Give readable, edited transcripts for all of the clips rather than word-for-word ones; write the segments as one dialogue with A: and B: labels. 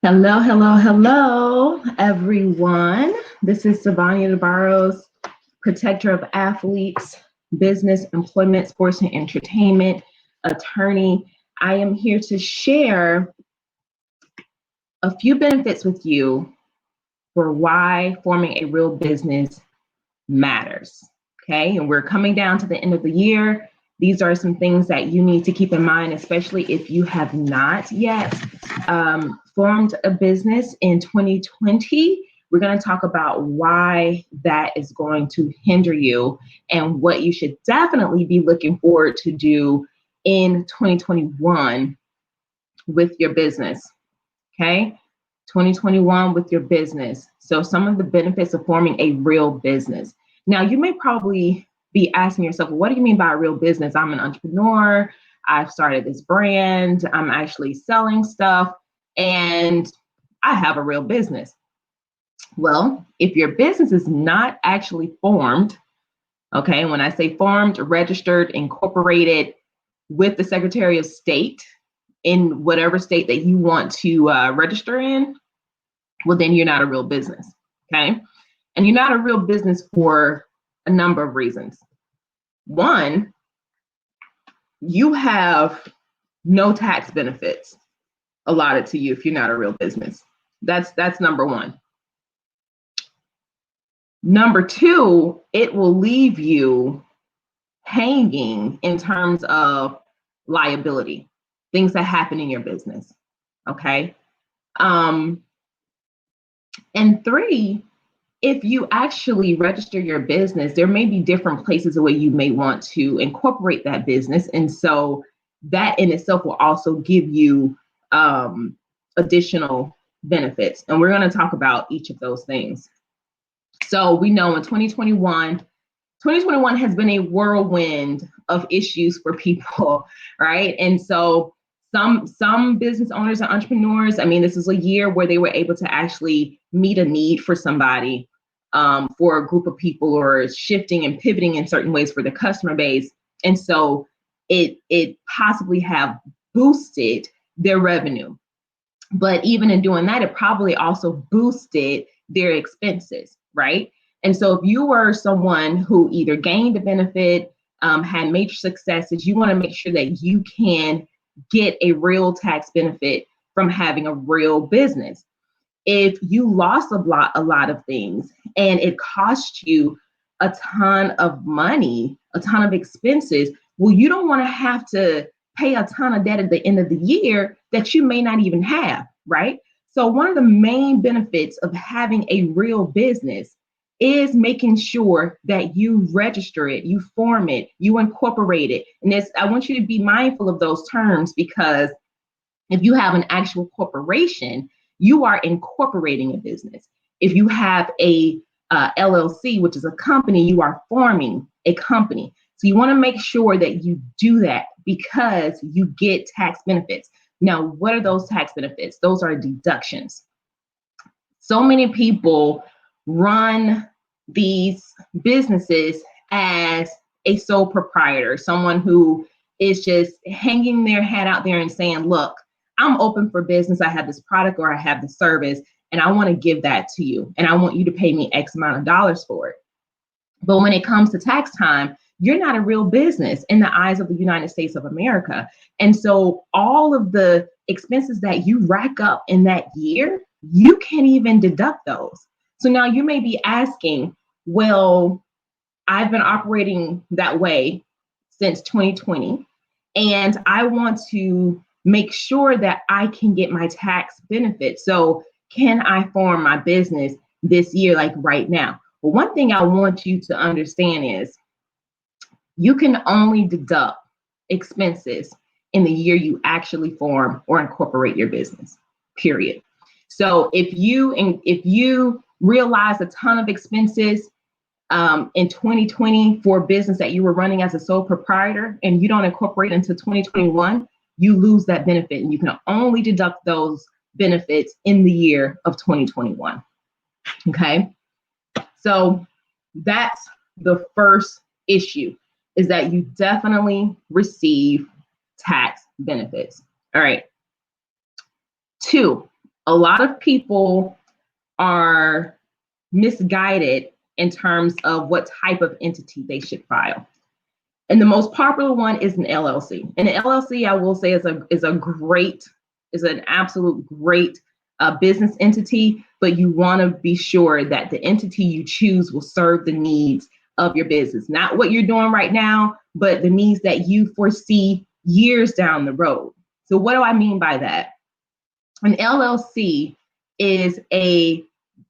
A: Hello, hello, hello, everyone. This is Sivonnia DeBarros, protector of athletes, business, employment, sports, and entertainment, attorney. I am here to share a few benefits with you for why forming a real business matters. Okay, and we're coming down to the end of the year. These are some things that you need to keep in mind, especially if you have not yet formed a business in 2020. We're going to talk about why that is going to hinder you and what you should definitely be looking forward to do in 2021 with your business. Okay, 2021 with your business. So some of the benefits of forming a real business. Now, you may probably be asking yourself, what do you mean by a real business? I'm an entrepreneur. I've started this brand. I'm actually selling stuff and I have a real business. Well, if your business is not actually formed, okay, when I say formed, registered, incorporated with the Secretary of State in whatever state that you want to register in, well, then you're not a real business, okay? And you're not a real business for a number of reasons. One, you have no tax benefits allotted to you if you're not a real business. That's number one. Number two, it will leave you hanging in terms of liability, things that happen in your business, okay? And three, if you actually register your business, there may be different places where you may want to incorporate that business. And so that in itself will also give you additional benefits. And we're going to talk about each of those things. So we know in 2021 has been a whirlwind of issues for people, right? And so some business owners and entrepreneurs, I mean, this is a year where they were able to actually meet a need for somebody, for a group of people, or shifting and pivoting in certain ways for the customer base. And so it possibly have boosted their revenue. But even in doing that, it probably also boosted their expenses, right? And so if you were someone who either gained a benefit, had major successes, you want to make sure that you can get a real tax benefit from having a real business. If you lost a lot of things and it cost you a ton of money, a ton of expenses, well, you don't want to have to pay a ton of debt at the end of the year that you may not even have, right? So one of the main benefits of having a real business is making sure that you register it, you form it, you incorporate it. And I want you to be mindful of those terms, because if you have an actual corporation, you are incorporating a business. If you have a LLC, which is a company, you are forming a company. So you want to make sure that you do that because you get tax benefits. Now, what are those tax benefits? Those are deductions. So many people run these businesses as a sole proprietor, someone who is just hanging their hat out there and saying, look, I'm open for business. I have this product or I have this service, and I want to give that to you. And I want you to pay me X amount of dollars for it. But when it comes to tax time, you're not a real business in the eyes of the United States of America. And so all of the expenses that you rack up in that year, you can't even deduct those. So now you may be asking, well, I've been operating that way since 2020, and I want to make sure that I can get my tax benefit. So can I form my business this year, like right now? Well, one thing I want you to understand is you can only deduct expenses in the year you actually form or incorporate your business, period. So if you realize a ton of expenses in 2020 for a business that you were running as a sole proprietor and you don't incorporate into 2021, you lose that benefit, and you can only deduct those benefits in the year of 2021. Okay, so that's the first issue, is that you definitely receive tax benefits. All right. Two, A lot of people are misguided in terms of what type of entity they should file. And the most popular one is an LLC. And an LLC, I will say, is an absolute great business entity, but you want to be sure that the entity you choose will serve the needs of your business, not what you're doing right now, but the needs that you foresee years down the road. So what do I mean by that? An LLC is a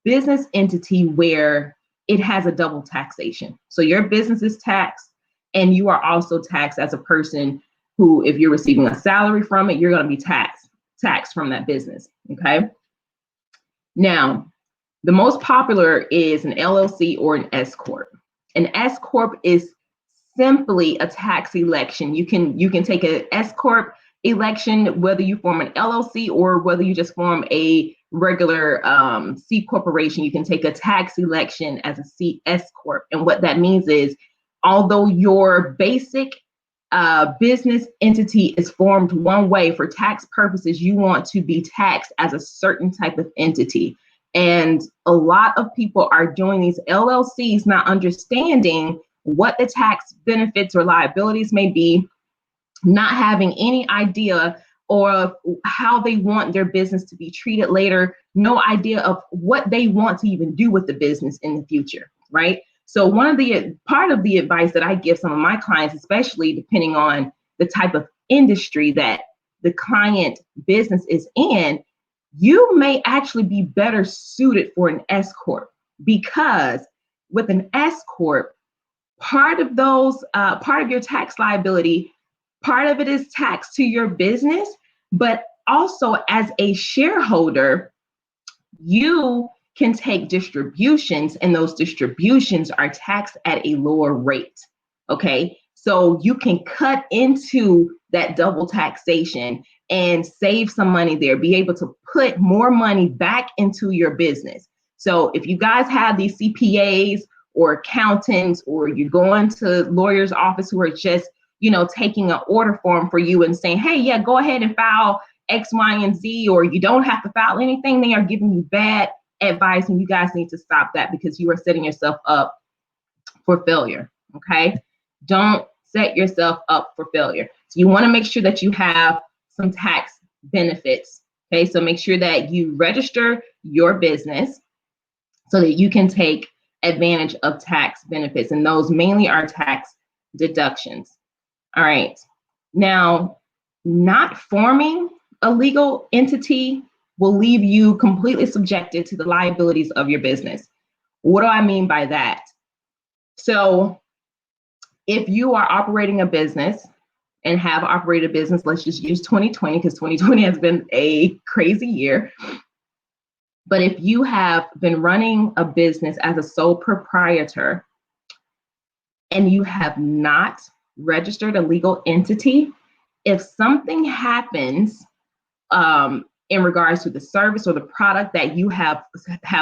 A: business entity where it has a double taxation. So your business is taxed, and you are also taxed as a person who, if you're receiving a salary from it, you're going to be taxed from that business. Okay. Now, the most popular is an LLC or an s-corp. An s-corp is simply a tax election. You can take an s-corp election, whether you form an LLC or whether you just form a regular C corporation. You can take a tax election as a s-corp. And what that means is, although your basic business entity is formed one way, for tax purposes, you want to be taxed as a certain type of entity. And a lot of people are doing these LLCs not understanding what the tax benefits or liabilities may be, not having any idea or how they want their business to be treated later, no idea of what they want to even do with the business in the future, right? So part of the advice that I give some of my clients, especially depending on the type of industry that the client business is in, you may actually be better suited for an s-corp, because with an s-corp, part of your tax liability, part of it is taxed to your business, but also as a shareholder, you can take distributions, and those distributions are taxed at a lower rate. Okay, so you can cut into that double taxation and save some money there, be able to put more money back into your business. So if you guys have these CPAs or accountants, or you're going to lawyer's office who are just, taking an order form for you and saying, hey, yeah, go ahead and file X, Y, and Z, or you don't have to file anything, they are giving you bad advice, and you guys need to stop that, because you are setting yourself up for failure. Okay, don't set yourself up for failure. So you want to make sure that you have some tax benefits. Okay, so make sure that you register your business so that you can take advantage of tax benefits, and those mainly are tax deductions. All right, now, not forming a legal entity will leave you completely subjected to the liabilities of your business. What do I mean by that? So if you are operating a business and have operated a business, let's just use 2020, because 2020 has been a crazy year. But if you have been running a business as a sole proprietor and you have not registered a legal entity, if something happens in regards to the service or the product that you have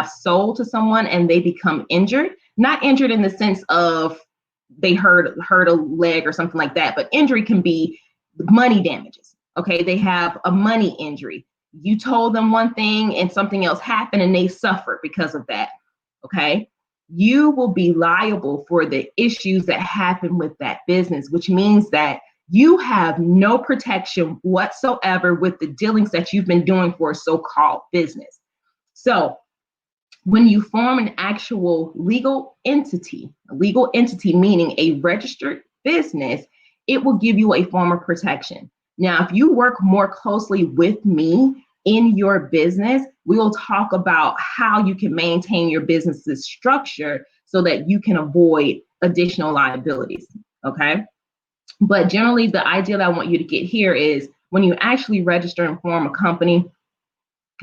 A: sold to someone, and they become injured, not injured in the sense of they hurt a leg or something like that, but injury can be money damages. Okay, they have a money injury. You told them one thing and something else happened and they suffered because of that. Okay, you will be liable for the issues that happen with that business, which means that you have no protection whatsoever with the dealings that you've been doing for a so-called business. So when you form an actual legal entity meaning a registered business, it will give you a form of protection. Now, if you work more closely with me in your business, we will talk about how you can maintain your business's structure so that you can avoid additional liabilities, okay? But generally, the idea that I want you to get here is when you actually register and form a company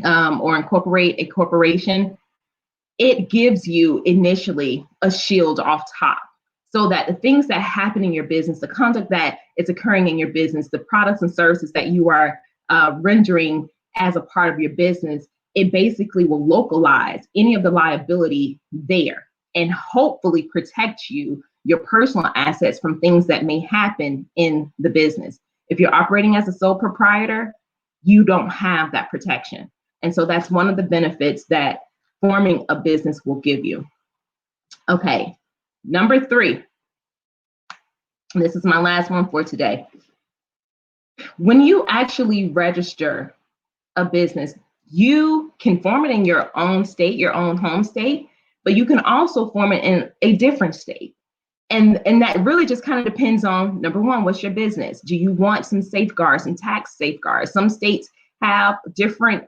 A: or incorporate a corporation, it gives you initially a shield off top, so that the things that happen in your business, the conduct that is occurring in your business, the products and services that you are rendering as a part of your business, it basically will localize any of the liability there and hopefully protect you, your personal assets, from things that may happen in the business. If you're operating as a sole proprietor, you don't have that protection. And so that's one of the benefits that forming a business will give you. Okay, number 3. This is my last one for today. When you actually register a business, you can form it in your own state, your own home state, but you can also form it in a different state. And that really just kind of depends on, number one, what's your business? Do you want some safeguards, some tax safeguards? Some states have different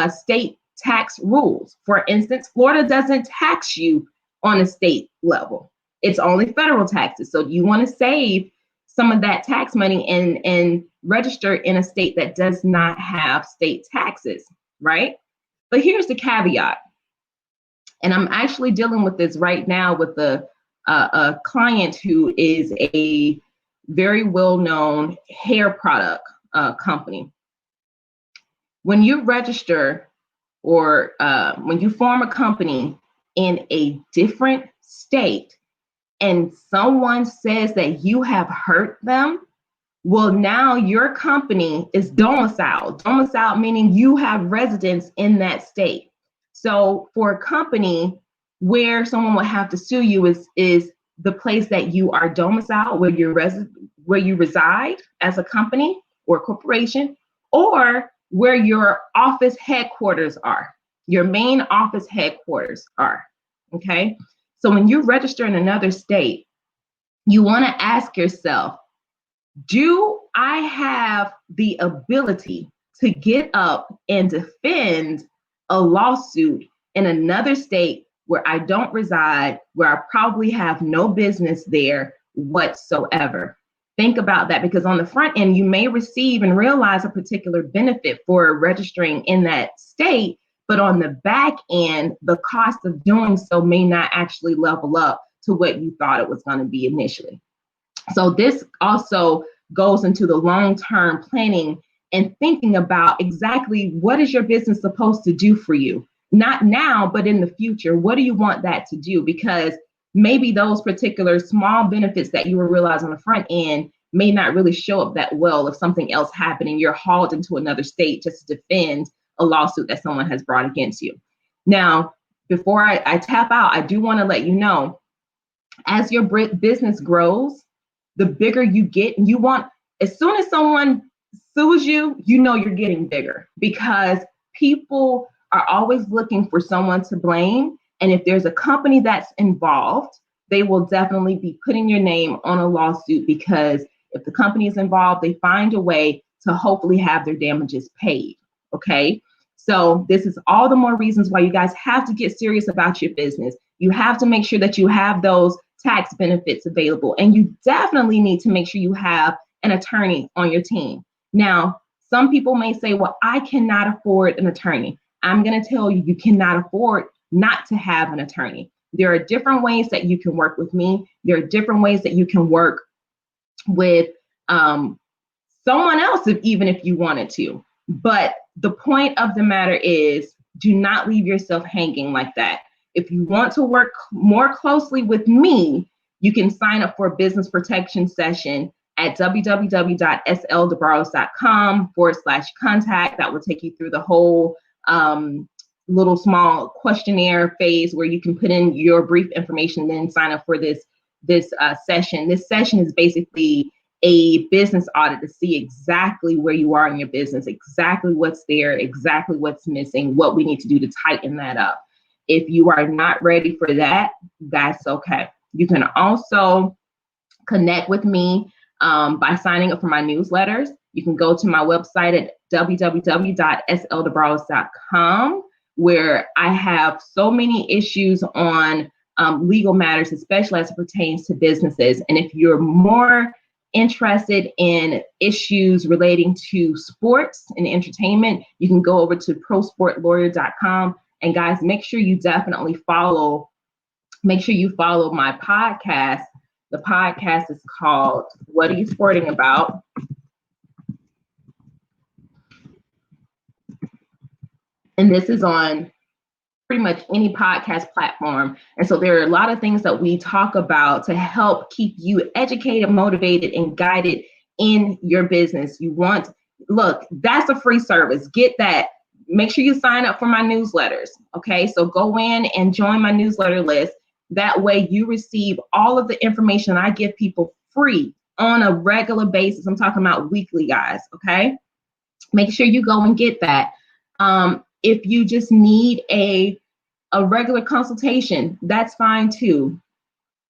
A: state tax rules. For instance, Florida doesn't tax you on a state level. It's only federal taxes. So do you want to save some of that tax money and register in a state that does not have state taxes, right? But here's the caveat. And I'm actually dealing with this right now with a client who is a very well-known hair product company. When you register or when you form a company in a different state and someone says that you have hurt them, well, now your company is domiciled. Domiciled meaning you have residence in that state. So for a company, where someone would have to sue you is the place that you are domiciled, where you reside as a company or corporation, or where your office headquarters are, your main office headquarters are. Okay, so when you register in another state, you want to ask yourself, do I have the ability to get up and defend a lawsuit in another state where I don't reside, where I probably have no business there whatsoever? Think about that, because on the front end, you may receive and realize a particular benefit for registering in that state, but on the back end, the cost of doing so may not actually level up to what you thought it was going to be initially. So this also goes into the long-term planning and thinking about exactly what is your business supposed to do for you? Not now, but in the future. What do you want that to do? Because maybe those particular small benefits that you will realize on the front end may not really show up that well if something else happened and you're hauled into another state just to defend a lawsuit that someone has brought against you. Now, before I tap out, I do want to let you know, as your business grows, the bigger you get, and you want, as soon as someone sues you, you know you're getting bigger, because people are always looking for someone to blame. And if there's a company that's involved, they will definitely be putting your name on a lawsuit, because if the company is involved, they find a way to hopefully have their damages paid. Okay, so this is all the more reasons why you guys have to get serious about your business. You have to make sure that you have those tax benefits available, and you definitely need to make sure you have an attorney on your team. Now, some people may say, well, I cannot afford an attorney. I'm going to tell you, you cannot afford not to have an attorney. There are different ways that you can work with me. There are different ways that you can work with someone else, even if you wanted to. But the point of the matter is, do not leave yourself hanging like that. If you want to work more closely with me, you can sign up for a business protection session at www.sldebarros.com/contact. That will take you through the whole little small questionnaire phase where you can put in your brief information, then sign up for this session. This session is basically a business audit to see exactly where you are in your business, exactly what's there, exactly what's missing, what we need to do to tighten that up. If you are not ready for that, that's okay. You can also connect with me by signing up for my newsletters. You can go to my website at www.sldebarros.com, where I have so many issues on legal matters, especially as it pertains to businesses. And if you're more interested in issues relating to sports and entertainment, you can go over to prosportlawyer.com. And guys, make sure you definitely follow my podcast. The podcast is called What Are You Sporting About? And this is on pretty much any podcast platform. And so there are a lot of things that we talk about to help keep you educated, motivated, and guided in your business. Look, that's a free service. Get that. make sure you sign up for my newsletters. Okay, so go in and join my newsletter list. That way you receive all of the information I give people free on a regular basis. I'm talking about weekly, guys. Okay, make sure you go and get that. If you just need a regular consultation, that's fine too.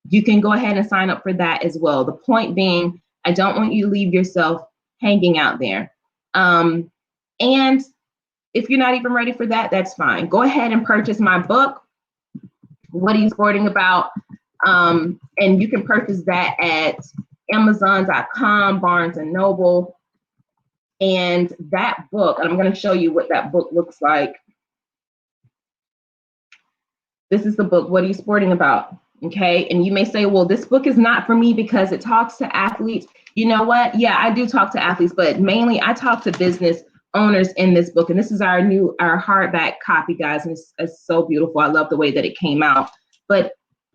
A: You can go ahead and sign up for that as well. The point being, I don't want you to leave yourself hanging out there. And if you're not even ready for that, that's fine. Go ahead and purchase my book, What Are You Sporting About? And you can purchase that at Amazon.com, Barnes and Noble. And that book, and I'm going to show you what that book looks like. This is the book, What Are You Sporting About? Okay, and you may say, well, this book is not for me because it talks to athletes. You know what? Yeah, I do talk to athletes, but mainly I talk to business owners in this book. And this is our hardback copy, guys. And it's so beautiful. I love the way that it came out. But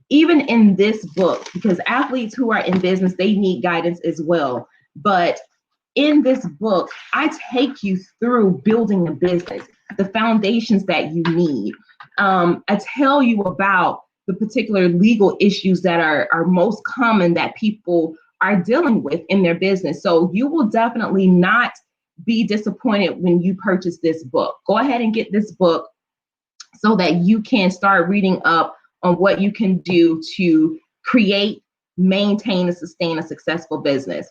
A: even in this book, because athletes who are in business, they need guidance as well. But in this book, I take you through building a business, the foundations that you need. I tell you about the particular legal issues that are most common that people are dealing with in their business. So you will definitely not be disappointed when you purchase this book. Go ahead and get this book so that you can start reading up on what you can do to create, maintain, and sustain a successful business.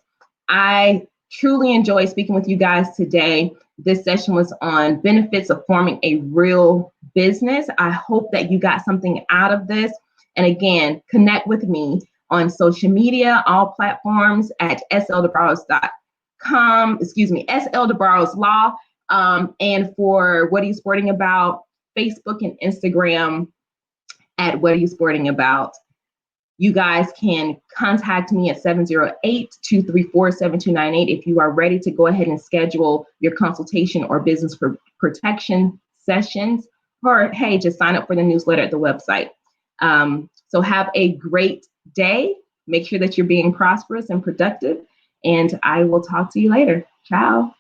A: I truly enjoyed speaking with you guys today. This session was on benefits of forming a real business. I hope that you got something out of this. And again, connect with me on social media, all platforms at sldebarros.com, SL Law. And for What Are You Sporting About, Facebook and Instagram at What Are You Sporting About. You guys can contact me at 708-234-7298 if you are ready to go ahead and schedule your consultation or business protection sessions, or hey, just sign up for the newsletter at the website. So have a great day. Make sure that you're being prosperous and productive, and I will talk to you later. Ciao.